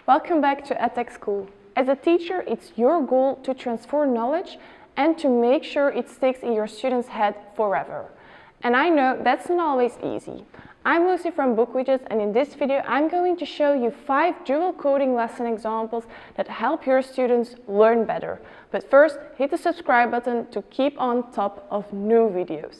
Welcome back to EdTech School. As a teacher, it's your goal to transfer knowledge and to make sure it sticks in your students' head forever. And I know that's not always easy. I'm Lucy from BookWidgets, and in this video I'm going to show you 5 dual coding lesson examples that help your students learn better. But first, hit the subscribe button to keep on top of new videos.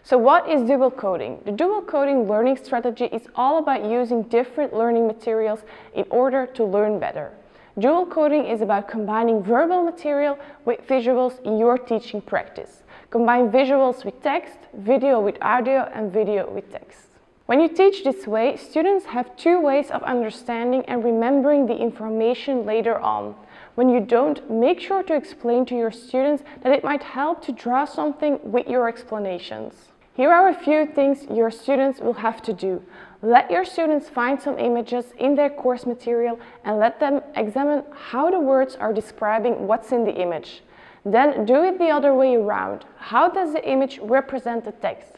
So what is dual coding? The dual coding learning strategy is all about using different learning materials in order to learn better. Dual coding is about combining verbal material with visuals in your teaching practice. Combine visuals with text, video with audio, and video with text. When you teach this way, students have 2 ways of understanding and remembering the information later on. When you don't, make sure to explain to your students that it might help to draw something with your explanations. Here are a few things your students will have to do. Let your students find some images in their course material and let them examine how the words are describing what's in the image. Then do it the other way around. How does the image represent the text?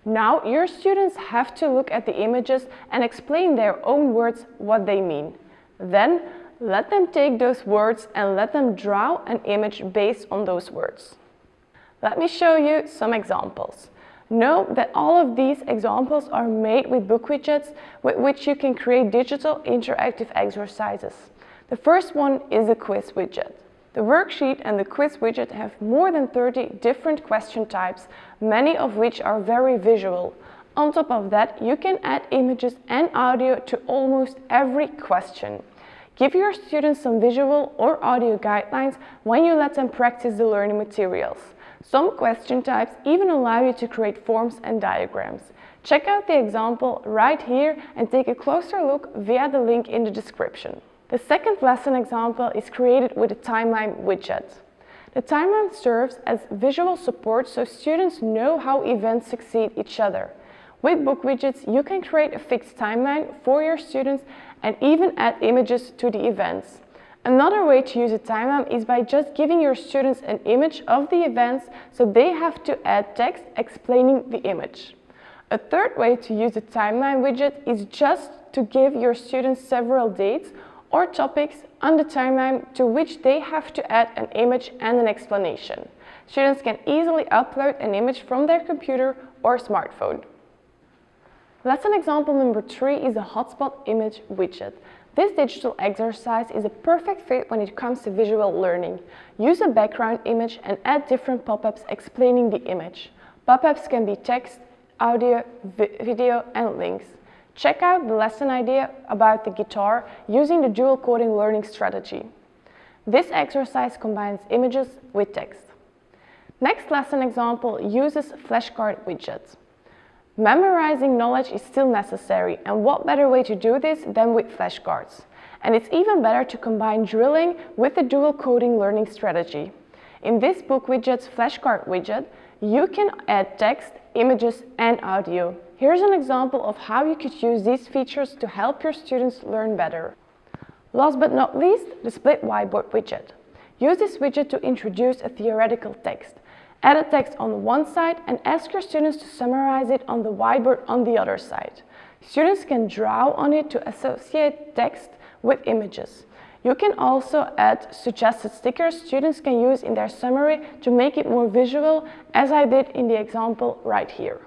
Now your students have to look at the images and explain their own words what they mean. Then let them take those words and let them draw an image based on those words. Let me show you some examples. Know that all of these examples are made with BookWidgets, with which you can create digital interactive exercises. The first one is the quiz widget. The worksheet and the quiz widget have more than 30 different question types, many of which are very visual. On top of that, you can add images and audio to almost every question. Give your students some visual or audio guidelines when you let them practice the learning materials. Some question types even allow you to create forms and diagrams. Check out the example right here and take a closer look via the link in the description. The second lesson example is created with a timeline widget. The timeline serves as visual support so students know how events succeed each other. With BookWidgets, you can create a fixed timeline for your students and even add images to the events. Another way to use a timeline is by just giving your students an image of the events, so they have to add text explaining the image. A third way to use the timeline widget is just to give your students several dates or topics on the timeline to which they have to add an image and an explanation. Students can easily upload an image from their computer or smartphone. Lesson example number 3 is the Hotspot image widget. This digital exercise is a perfect fit when it comes to visual learning. Use a background image and add different pop-ups explaining the image. Pop-ups can be text, audio, video, and links. Check out the lesson idea about the guitar using the dual coding learning strategy. This exercise combines images with text. Next lesson example uses Flashcard widgets. Memorizing knowledge is still necessary, and what better way to do this than with flashcards? And it's even better to combine drilling with the dual coding learning strategy. In this BookWidgets flashcard widget, you can add text, images, and audio. Here's an example of how you could use these features to help your students learn better. Last but not least, the split whiteboard widget. Use this widget to introduce a theoretical text. Add a text on one side and ask your students to summarize it on the whiteboard on the other side. Students can draw on it to associate text with images. You can also add suggested stickers students can use in their summary to make it more visual, as I did in the example right here.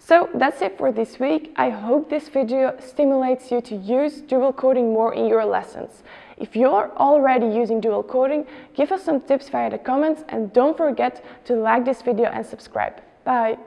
So that's it for this week. I hope this video stimulates you to use dual coding more in your lessons. If you're already using dual coding, give us some tips via the comments, and don't forget to like this video and subscribe. Bye!